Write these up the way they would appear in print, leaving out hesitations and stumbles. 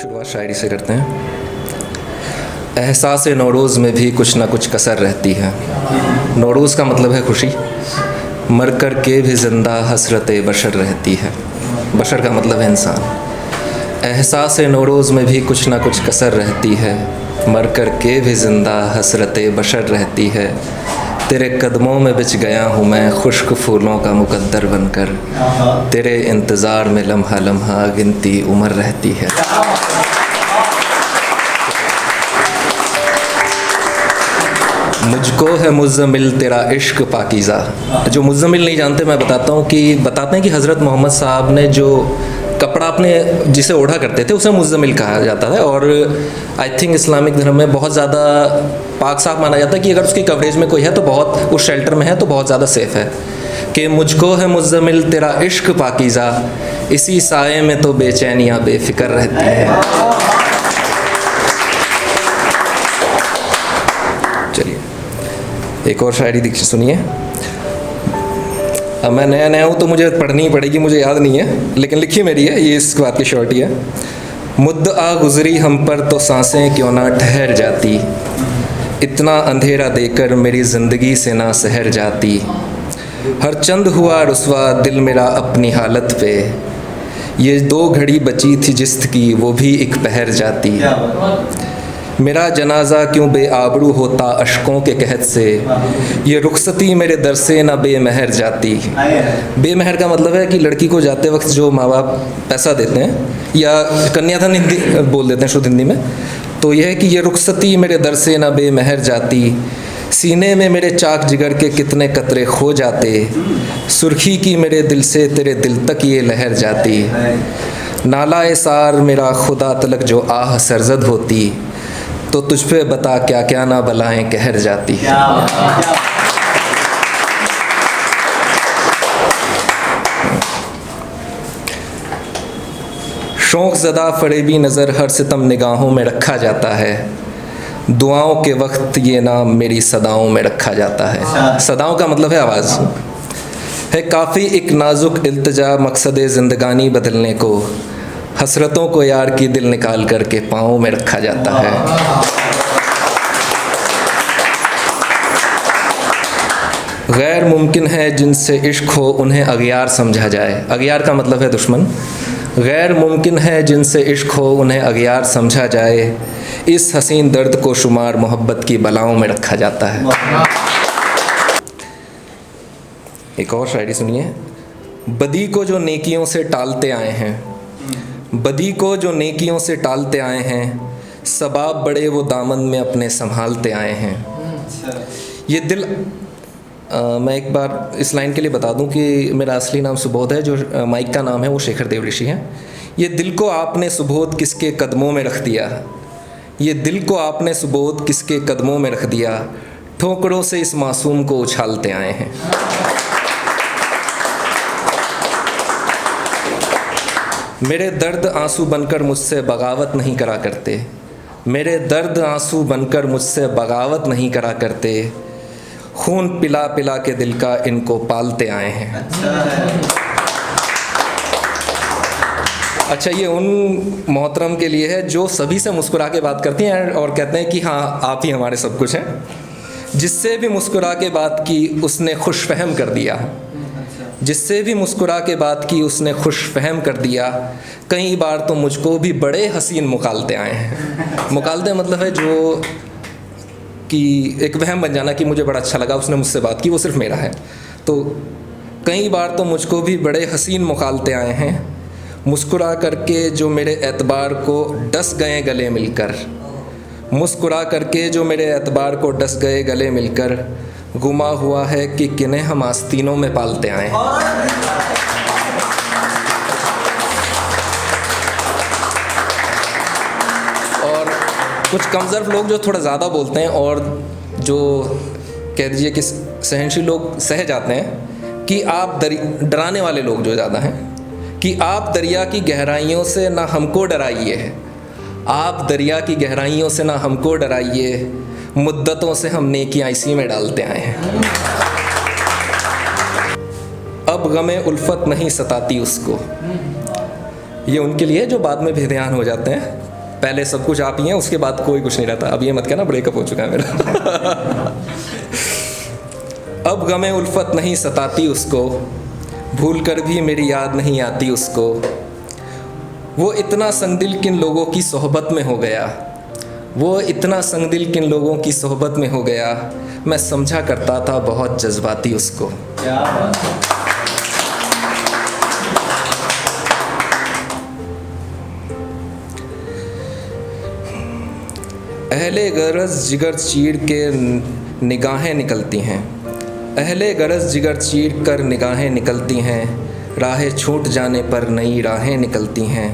शुरुआत शायरी से करते हैं। एहसास नौरोज़ में भी कुछ ना कुछ कसर रहती है। नौरोज़ का मतलब है खुशी। मर कर के भी ज़िंदा हसरत बशर रहती है। बशर का मतलब है इंसान। एहसास नौरोज़ में भी कुछ ना कुछ कसर रहती है। मर कर के भी ज़िंदा हसरत बशर रहती है। तेरे कदमों में बिछ गया हूँ मैं खुश्क फूलों का मुकद्दर बनकर। तेरे इंतज़ार में लम्हा लम्हा गिनती उम्र रहती है। मुझको है मुज़्ज़मिल तेरा इश्क पाकीज़ा। जो मुज़्ज़मिल नहीं जानते मैं बताते हैं कि हज़रत मोहम्मद साहब ने जो कपड़ा अपने जिसे ओढ़ा करते थे उसे मुज़्ज़मिल कहा जाता है। और आई थिंक इस्लामिक धर्म में बहुत ज़्यादा पाक साफ माना जाता है कि अगर उसकी कवरेज में कोई है तो बहुत उस शेल्टर में है तो बहुत ज़्यादा सेफ़ है। कि मुझको है मुज़्ज़मिल तेरा इश्क पाकीज़ा, इसी साए में तो बेचैनियाँ बेफ़िक्र रहती हैं। चलिए एक और शायरी सुनिए। अब मैं नया नया हूँ तो मुझे पढ़नी ही पड़ेगी, मुझे याद नहीं है, लेकिन लिखी मेरी है, ये इस बात की श्योरिटी है। मुद्दआ गुज़री हम पर तो सांसें क्यों ना ठहर जाती, इतना अंधेरा देकर मेरी ज़िंदगी से ना सहर जाती। हर चंद हुआ रुस्वा दिल मेरा अपनी हालत पे, ये 2 घड़ी बची थी जिस्त की वो भी एक पहर जाती। मेरा जनाजा क्यों बेआबरू होता अशकों के कहत से, ये रुखसती मेरे दर से ना बेमहर जाती। बेमहर का मतलब है कि लड़की को जाते वक्त जो माँ बाप पैसा देते हैं या कन्यादान हिंदी बोल देते हैं शुद्ध हिंदी में, तो यह है कि ये रुखसती मेरे दर से ना बेमहर जाती। सीने में मेरे चाक जिगर के कितने कतरे खो जाते, सुर्खी की मेरे दिल से तेरे दिल तक ये लहर जाती। नाला सार मेरा खुदा तलक जो आह सरजद होती, तो तुझ पे बता क्या क्या ना बलाएं कहर जाती। शौक़ ज़दा फरेबी नज़र हर सितम निगाहों में रखा जाता है, दुआओं के वक्त ये नाम मेरी सदाओं में रखा जाता है। सदाओं का मतलब है आवाज़ है। काफ़ी एक नाजुक इल्तिजा मकसद ज़िंदगानी बदलने को, हसरतों को यार की दिल निकाल करके पाँव में रखा जाता है। गैर मुमकिन है जिनसे इश्क हो उन्हें अगियार समझा जाए। अगियार का मतलब है दुश्मन। गैर मुमकिन है जिनसे इश्क हो उन्हें अगियार समझा जाए, इस हसीन दर्द को शुमार मोहब्बत की बलाओं में रखा जाता है। एक और शायरी सुनिए। बदी को जो नेकियों से टालते आए हैं, बदी को जो नेकियों से टालते आए हैं, सबाब बड़े वो दामन में अपने संभालते आए हैं। ये दिल मैं एक बार इस लाइन के लिए बता दूं कि मेरा असली नाम सुबोध है, जो माइक का नाम है वो शेखर देव ऋषि है। ये दिल को आपने सुबोध किसके कदमों में रख दिया, ये दिल को आपने सुबोध किसके कदमों में रख दिया, ठोकरों से इस मासूम को उछालते आए हैं। मेरे दर्द आंसू बनकर मुझसे बगावत नहीं करा करते, मेरे दर्द आंसू बनकर मुझसे बगावत नहीं करा करते, खून पिला पिला के दिल का इनको पालते आए हैं। अच्छा, ये उन मोहतरम के लिए है जो सभी से मुस्कुरा के बात करती हैं और कहते हैं कि हाँ आप ही हमारे सब कुछ हैं। जिससे भी मुस्कुरा के बात की उसने खुश फहम कर दिया, जिससे भी मुस्कुरा के बात की उसने खुश फहम कर दिया, कई बार तो मुझको भी बड़े हसीन मुकालते आए हैं। मुकालते मतलब है जो कि एक वहम बन जाना कि मुझे बड़ा अच्छा लगा उसने मुझसे बात की, वो सिर्फ मेरा है। तो कई बार तो मुझको भी बड़े हसीन मुकालते आए हैं, मुस्कुरा करके जो मेरे एतबार को डस गए गले मिलकर, मुस्कुरा करके जो मेरे एतबार को डस गए गले मिलकर, गुमा हुआ है कि किन्हें हम आस्तीनों में पालते आए हैं। और कुछ कमज़र्व लोग जो थोड़ा ज़्यादा बोलते हैं और जो कह दीजिए कि सहनशील लोग सह जाते हैं कि आप डराने वाले लोग जो ज़्यादा हैं कि आप दरिया की गहराइयों से ना हमको डराइए, आप दरिया की गहराइयों से ना हमको डराइए, मुद्दतों से हम नेकियां इसी में डालते आए हैं। अब गमे उल्फत नहीं सताती उसको, ये उनके लिए जो बाद में बेध्यान हो जाते हैं पहले सब कुछ आप ही हैं, उसके बाद कोई कुछ नहीं रहता। अब ये मत कहना ब्रेकअप हो चुका है मेरा। अब गमे उल्फत नहीं सताती उसको, भूल कर भी मेरी याद नहीं आती उसको। वो इतना संगदिल किन लोगों की सोहबत में हो गया, वो इतना संगदिल किन लोगों की सोहबत में हो गया, मैं समझा करता था बहुत जज्बाती उसको। क्या बात है। अहले गरज जिगर चीर के निगाहें निकलती हैं, अहले गरज जिगर चीर कर निगाहें निकलती हैं, राहें छूट जाने पर नई राहें निकलती हैं।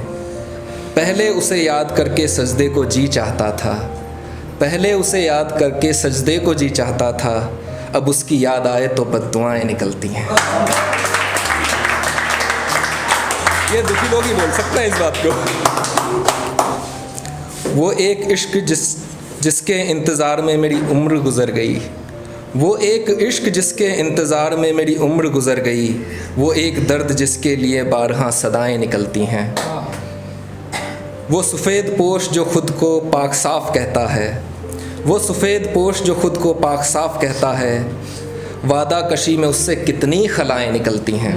पहले उसे याद करके सजदे को जी चाहता था, पहले उसे याद करके सजदे को जी चाहता था, अब उसकी याद आए तो बद्दुआएं निकलती हैं। ये दुखी लोग ही बोल सकते हैं इस बात को। वो एक इश्क जिसके इंतज़ार में मेरी उम्र गुज़र गई, वो एक इश्क जिसके इंतज़ार में मेरी उम्र गुज़र गई, वो एक दर्द जिसके लिए बारहा सदाएं निकलती हैं। वो सफ़ेद पोश जो ख़ुद को पाक साफ़ कहता है, वो सफ़ेद पोश जो ख़ुद को पाक साफ़ कहता है, वादा कशी में उससे कितनी खलाएं निकलती हैं।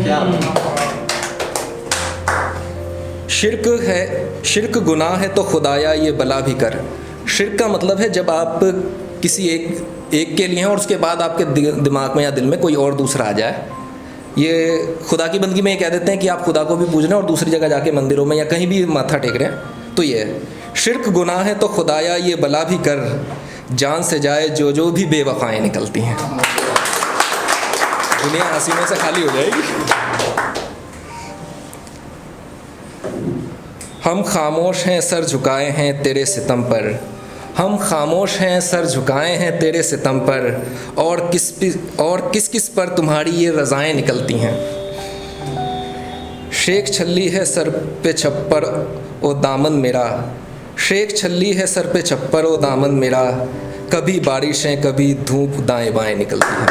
शिर्क गुनाह है तो खुदाया ये बला भी कर। शिर्क का मतलब है जब आप किसी एक के लिए हैं और उसके बाद आपके दिमाग में या दिल में कोई और दूसरा आ जाए। ये खुदा की बंदगी में ये कह देते हैं कि आप खुदा को भी पूज रहे हैं और दूसरी जगह जाके मंदिरों में या कहीं भी माथा टेक रहे हैं। तो ये शिर्क गुनाह है तो खुदाया ये बला भी कर, जान से जाए जो भी बेवफाएं निकलती हैं। दुनिया हसीनों से खाली हो जाएगी। हम खामोश हैं सर झुकाए हैं तेरे सितम पर, हम खामोश हैं सर झुकाए हैं तेरे सितम पर, और किस किस पर तुम्हारी ये रज़ाएं निकलती हैं। शेख छल्ली है सर पे छप्पर ओ दामन मेरा, शेख छल्ली है सर पे छप्पर ओ दामन मेरा, कभी बारिशें कभी धूप दाएं बाएं निकलती हैं।